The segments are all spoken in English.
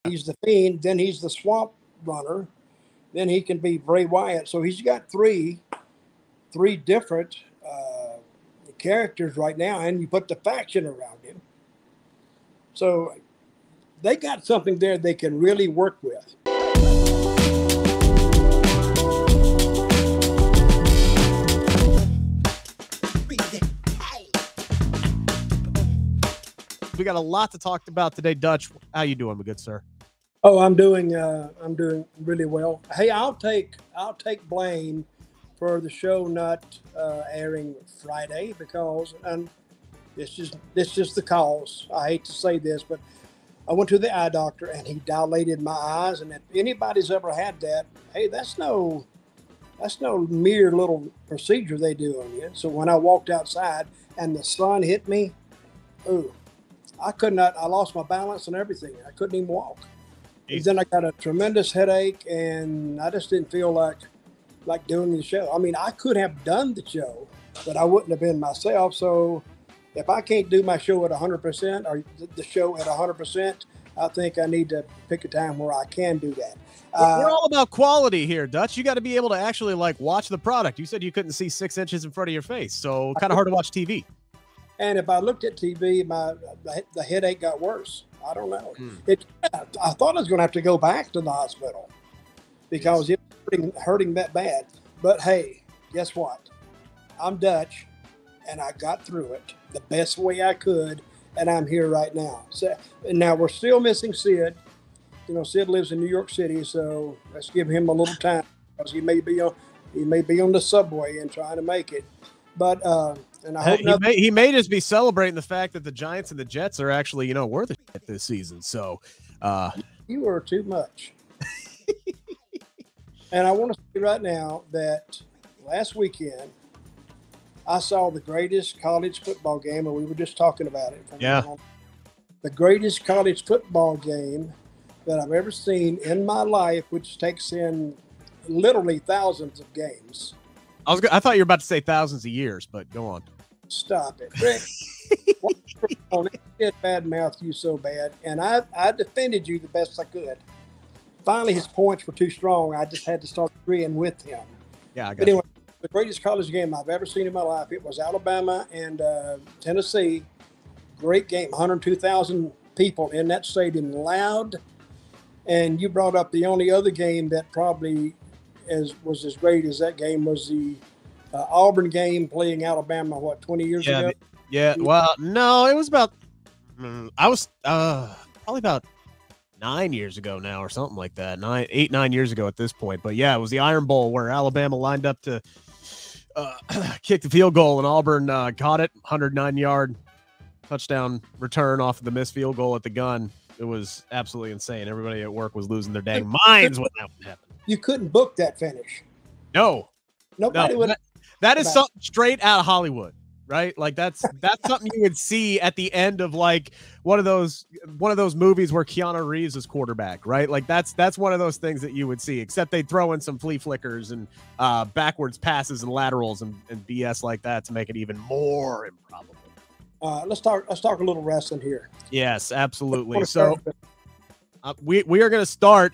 He's the Fiend, then he's the Swamp Runner, then he can be Bray Wyatt. So he's got three different characters right now, and you put the faction around him. So they got something there they can really work with. We got a lot to talk about today. Dutch, how you doing, my good sir? Oh, I'm doing really well. Hey, I'll take blame for the show not airing Friday because, and it's just the cause. I hate to say this, but I went to the eye doctor and he dilated my eyes. And if anybody's ever had that, hey, that's no mere little procedure they do on you. So when I walked outside and the sun hit me, ooh, I lost my balance and everything. I couldn't even walk. And then I got a tremendous headache and I just didn't feel like doing the show. I mean, I could have done the show, but I wouldn't have been myself. So if I can't do my show at 100% or the show at 100%, I think I need to pick a time where I can do that. We're all about quality here, Dutch. You got to be able to actually watch the product. You said you couldn't see 6 inches in front of your face, so kind of hard to watch TV. And if I looked at TV, the headache got worse. I don't know. I thought I was going to have to go back to the hospital because it was hurting that bad. But hey, guess what? I'm Dutch, and I got through it the best way I could, and I'm here right now. So, and now we're still missing Sid. You know, Sid lives in New York City, so let's give him a little time because he may be on the subway and trying to make it. But and I hope he may just be celebrating the fact that the Giants and the Jets are actually worth it this season. So you are too much. And I want to say right now that last weekend I saw the greatest college football game, and we were just talking about it. The greatest college football game that I've ever seen in my life, which takes in literally thousands of games. I thought you were about to say thousands of years, but go on. Stop it, Rick. It did badmouth you so bad, and I defended you the best I could. Finally, his points were too strong. I just had to start agreeing with him. Yeah, I got but anyway, the greatest college game I've ever seen in my life. It was Alabama and Tennessee. Great game. 102,000 people in that stadium, loud. And you brought up the only other game that probably was as great as that game was the Auburn game playing Alabama, 20 years ago? Yeah. Well, no, it was about, I was probably about 9 years ago now or something like that. 9 years ago at this point. But yeah, it was the Iron Bowl where Alabama lined up to kick the field goal and Auburn caught it, 109-yard touchdown return off of the missed field goal at the gun. It was absolutely insane. Everybody at work was losing their dang minds when that happened. You couldn't book that finish. No. Nobody would. That is something straight out of Hollywood, right? Like that's something you would see at the end of one of those movies where Keanu Reeves is quarterback, right? Like that's one of those things that you would see, except they throw in some flea flickers and backwards passes and laterals and BS like that to make it even more improbable. Let's talk a little wrestling here. Yes, absolutely. So we are going to start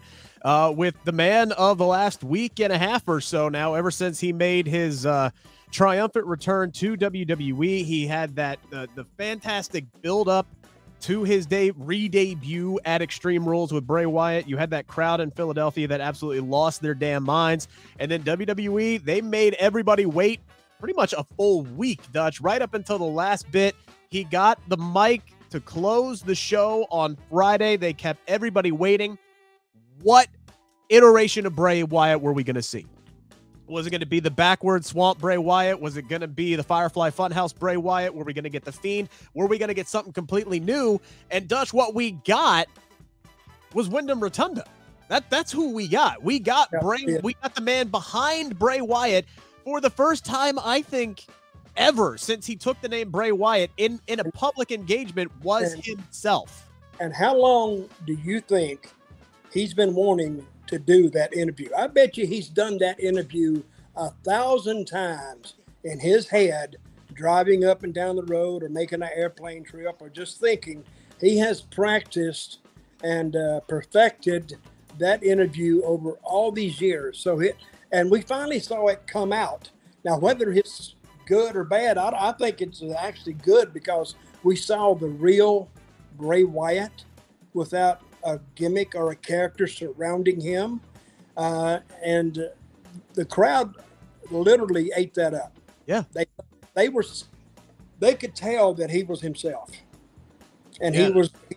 with the man of the last week and a half or so now. Ever since he made his triumphant return to WWE, he had that the fantastic build up to his re-debut at Extreme Rules with Bray Wyatt. You had that crowd in Philadelphia that absolutely lost their damn minds, and then WWE, they made everybody wait pretty much a full week, Dutch, right up until the last bit. He got the mic to close the show on Friday. They kept everybody waiting. What iteration of Bray Wyatt were we going to see? Was it going to be the backward swamp Bray Wyatt? Was it going to be the Firefly Funhouse Bray Wyatt? Were we going to get the Fiend? Were we going to get something completely new? And Dutch, what we got was Wyndham Rotunda. That's who we got. We got Bray. We got the man behind Bray Wyatt for the first time, I think, ever since he took the name Bray Wyatt in a public engagement was himself. And how long do you think he's been wanting to do that interview? I bet you he's done that interview 1,000 times in his head, driving up and down the road or making an airplane trip or just thinking. He has practiced and perfected that interview over all these years. And we finally saw it come out. Now, whether it's good or bad, I think it's actually good because we saw the real Bray Wyatt without a gimmick or a character surrounding him. And the crowd literally ate that up. Yeah. They could tell that he was himself. And he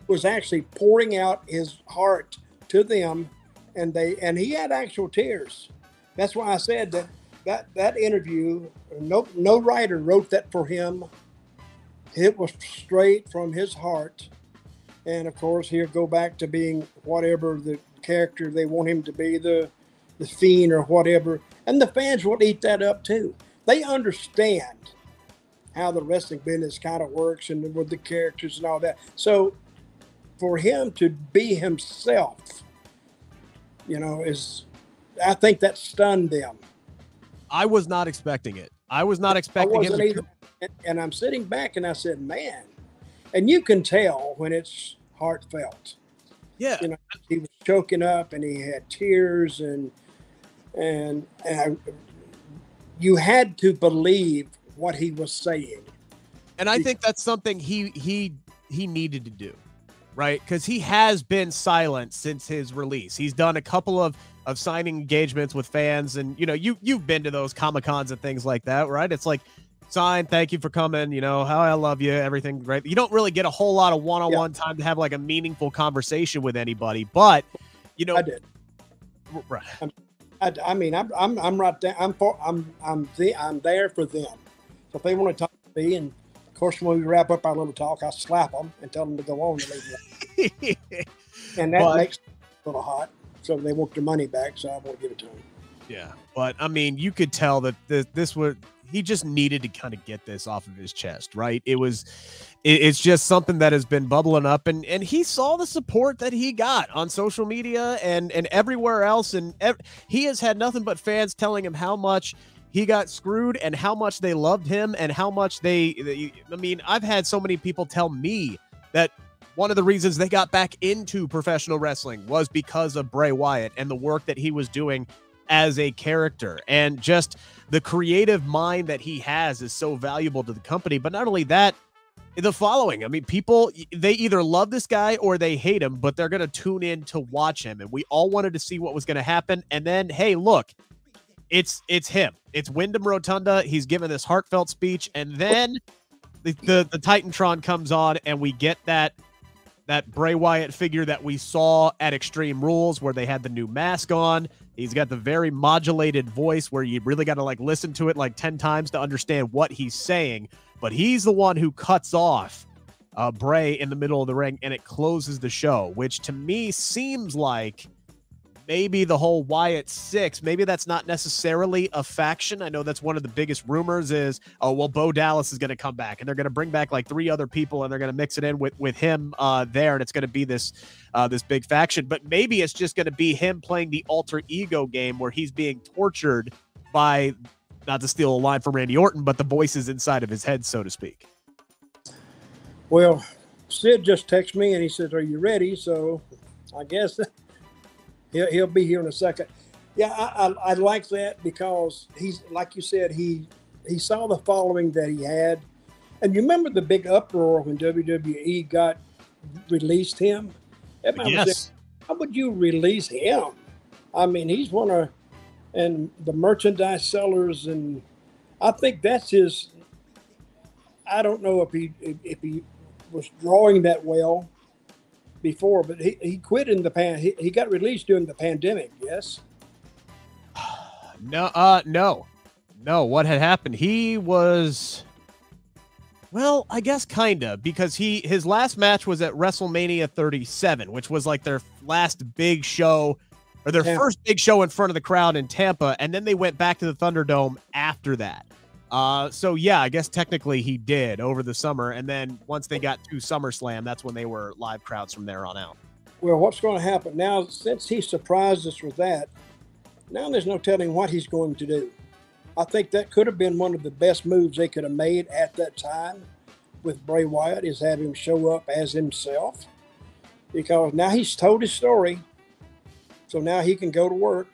was actually pouring out his heart to them, and he had actual tears. That's why I said that interview, no writer wrote that for him. It was straight from his heart. And of course, he'll go back to being whatever the character they want him to be, the Fiend or whatever. And the fans will eat that up too. They understand how the wrestling business kind of works and with the characters and all that. So for him to be himself, I think that stunned them. I was not expecting it. I was not expecting him. Either. And I'm sitting back and I said, man, and you can tell when it's heartfelt. Yeah. He was choking up and he had tears and you had to believe what he was saying. And I think that's something he needed to do, right? Because he has been silent since his release. He's done a couple of signing engagements with fans, and you've been to those Comic-Cons and things like that, right? It's like, sign, thank you for coming, how I love you, everything, right? You don't really get a whole lot of one-on-one time to have like a meaningful conversation with anybody, but I did. Right. I'm right there. I'm there for them. So if they want to talk to me, and of course when we wrap up our little talk, I slap them and tell them to go on and leave them. And that makes them a little hot, so they want their money back. So I won't give it to them. Yeah, but you could tell that he just needed to kind of get this off of his chest, right? It's just something that has been bubbling up, and he saw the support that he got on social media and everywhere else. And he has had nothing but fans telling him how much he got screwed and how much they loved him and how much I've had so many people tell me that one of the reasons they got back into professional wrestling was because of Bray Wyatt and the work that he was doing as a character, and just the creative mind that he has is so valuable to the company. But not only that, the following, people, they either love this guy or they hate him, but they're going to tune in to watch him. And we all wanted to see what was going to happen. And then, hey, look, it's him. It's Wyndham Rotunda. He's given this heartfelt speech. And then the Titantron comes on and we get that Bray Wyatt figure that we saw at Extreme Rules, where they had the new mask on. He's got the very modulated voice where you really got to listen to it 10 times to understand what he's saying. But he's the one who cuts off Bray in the middle of the ring, and it closes the show, which to me seems like maybe the whole Wyatt 6, maybe that's not necessarily a faction. I know that's one of the biggest rumors is, Bo Dallas is going to come back, and they're going to bring back 3 other people, and they're going to mix it in with him there, and it's going to be this big faction. But maybe it's just going to be him playing the alter ego game where he's being tortured by, not to steal a line from Randy Orton, but the voices inside of his head, so to speak. Well, Sid just texted me, and he says, "Are you ready?" So I guess he'll be here in a second. Yeah, I like that because he's, like you said, he saw the following that he had. And you remember the big uproar when WWE released him? Yes. How would you release him? He's one of the merchandise sellers, and I think that's his. I don't know if he was drawing that well before, but he quit in the he got released during the pandemic. Yes. No. What had happened? He was, well, I guess kinda, because his last match was at WrestleMania 37, which was their last big show, or their first big show in front of the crowd in Tampa, and then they went back to the Thunderdome after that. So yeah, I guess technically he did over the summer, and then once they got to SummerSlam, that's when they were live crowds from there on out. Well, what's going to happen now, since he surprised us with that, now there's no telling what he's going to do. I think that could have been one of the best moves they could have made at that time with Bray Wyatt, is have him show up as himself. because now he's told his story. So now he can go to work,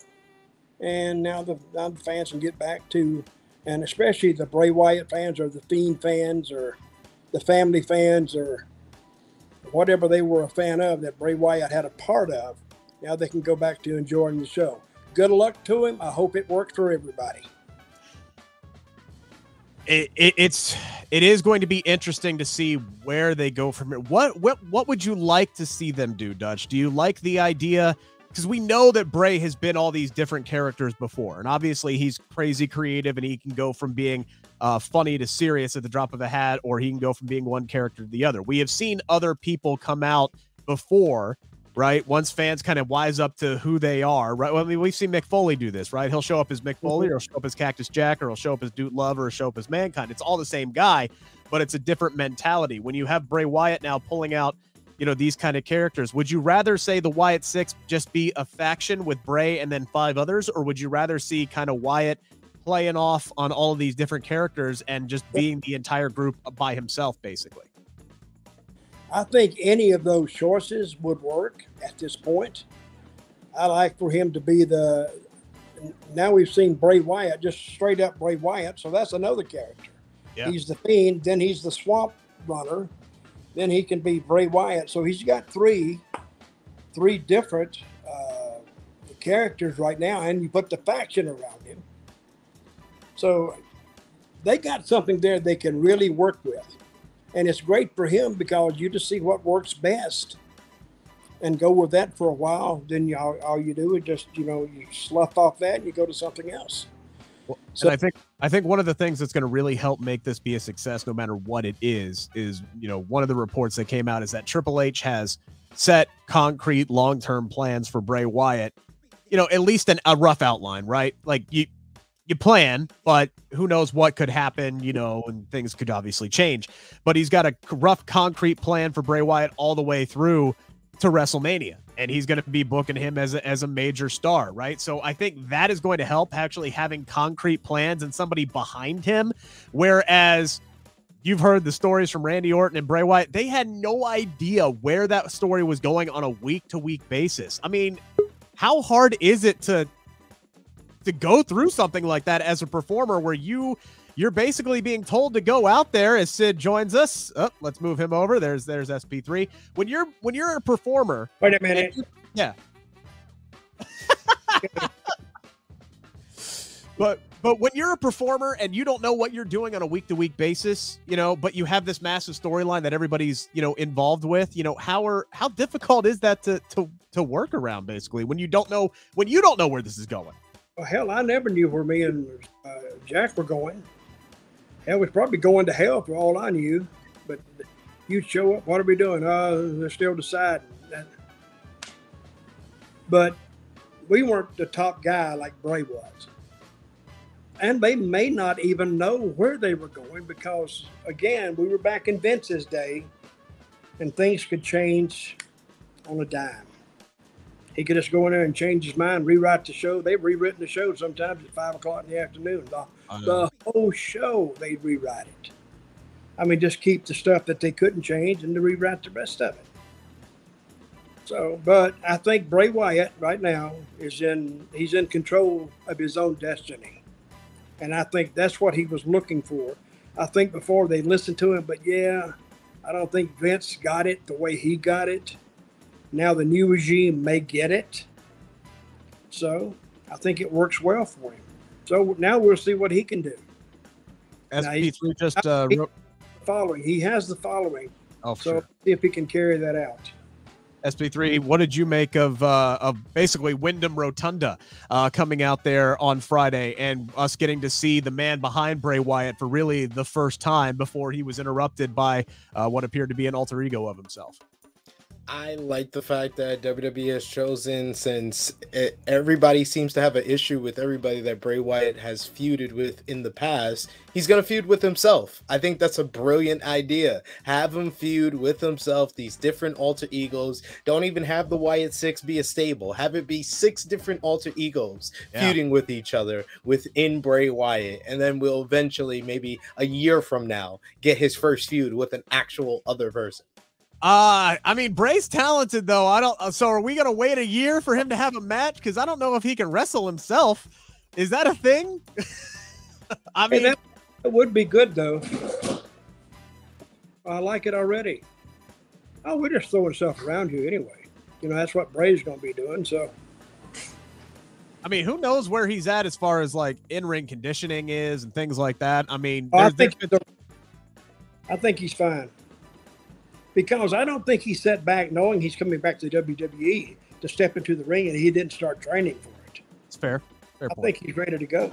and now the fans can get back to, and especially the Bray Wyatt fans or the Fiend fans or the family fans or whatever they were a fan of that Bray Wyatt had a part of. Now they can go back to enjoying the show. Good luck to him. I hope it works for everybody. It is going to be interesting to see where they go from here. What would you like to see them do, Dutch? Do you like the idea? Because we know that Bray has been all these different characters before, and obviously he's crazy creative, and he can go from being funny to serious at the drop of a hat, or he can go from being one character to the other. We have seen other people come out before, right? Once fans kind of wise up to who they are, right? Well, I mean, we've seen Mick Foley do this, right? He'll show up as Mick Foley, or he'll show up as Cactus Jack, or he'll show up as Dude Love, or he'll show up as Mankind. It's all the same guy, but it's a different mentality. When you have Bray Wyatt now pulling out, you know, these kind of characters, would you rather say the Wyatt Six just be a faction with Bray and then 5 others, or would you rather see kind of Wyatt playing off on all of these different characters and just being the entire group by himself, basically? I think any of those choices would work at this point. I like for him to be now we've seen Bray Wyatt, just straight up Bray Wyatt, so that's another character. Yeah. He's the Fiend, then he's the Swamp Runner, then he can be Bray Wyatt. So he's got three different characters right now, and you put the faction around him. So they got something there they can really work with. And it's great for him because you just see what works best and go with that for a while. Then all you do is just, you slough off that and you go to something else. Well, so and I think one of the things that's going to really help make this be a success, no matter what it is, one of the reports that came out is that Triple H has set concrete long-term plans for Bray Wyatt, at least a rough outline, right? Like you plan, but who knows what could happen, and things could obviously change, but he's got a rough concrete plan for Bray Wyatt all the way through to WrestleMania. And he's going to be booking him as a major star, right? So I think that is going to help, actually having concrete plans and somebody behind him. Whereas you've heard the stories from Randy Orton and Bray Wyatt, they had no idea where that story was going on a week-to-week basis. I mean, how hard is it to go through something like that as a performer, where you're basically being told to go out there as Sid joins us. Oh, let's move him over. There's SP3. When you're a performer. Wait a minute. Yeah. But when you're a performer and you don't know what you're doing on a week-to-week basis, but you have this massive storyline that everybody's, involved with, how difficult is that to work around, basically, when you don't know where this is going? Well, hell, I never knew where me and Jack were going. Hell, was probably going to hell for all I knew. But you'd show up, what are we doing? They're still deciding. But we weren't the top guy like Bray was. And they may not even know where they were going because, again, we were back in Vince's day and things could change on a dime. He could just go in there and change his mind, rewrite the show. They've rewritten the show sometimes at 5 o'clock in the afternoon. The whole show, they'd rewrite it. I mean, just keep the stuff that they couldn't change and to rewrite the rest of it. So, but I think Bray Wyatt right now he's in control of his own destiny. And I think that's what he was looking for. I think before they listened to him, but yeah, I don't think Vince got it the way he got it. Now the new regime may get it. So I think it works well for him. So now we'll see what he can do. SP3 just following. He has the following. Oh, so sure. See if he can carry that out. SP3, what did you make of basically Wyndham Rotunda coming out there on Friday and us getting to see the man behind Bray Wyatt for really the first time before he was interrupted by what appeared to be an alter ego of himself? I like the fact that WWE has chosen, since everybody seems to have an issue with everybody that Bray Wyatt has feuded with in the past, he's going to feud with himself. I think that's a brilliant idea. Have him feud with himself, these different alter egos. Don't even have the Wyatt Six be a stable. Have it be 6 different alter egos feuding with each other within Bray Wyatt. And then we'll eventually, maybe a year from now, get his first feud with an actual other person. I mean, Bray's talented though. So are we gonna wait a year for him to have a match? Because I don't know if he can wrestle himself. Is that a thing? I mean, that would be good though. I like it already. Oh, we're just throwing stuff around here anyway. You know, that's what Bray's going to be doing. So, I mean, who knows where he's at as far as like in-ring conditioning is and things like that. I mean, I think he's fine because I don't think he sat back knowing he's coming back to the WWE to step into the ring and he didn't start training for it. It's fair. Fair point. I think he's ready to go.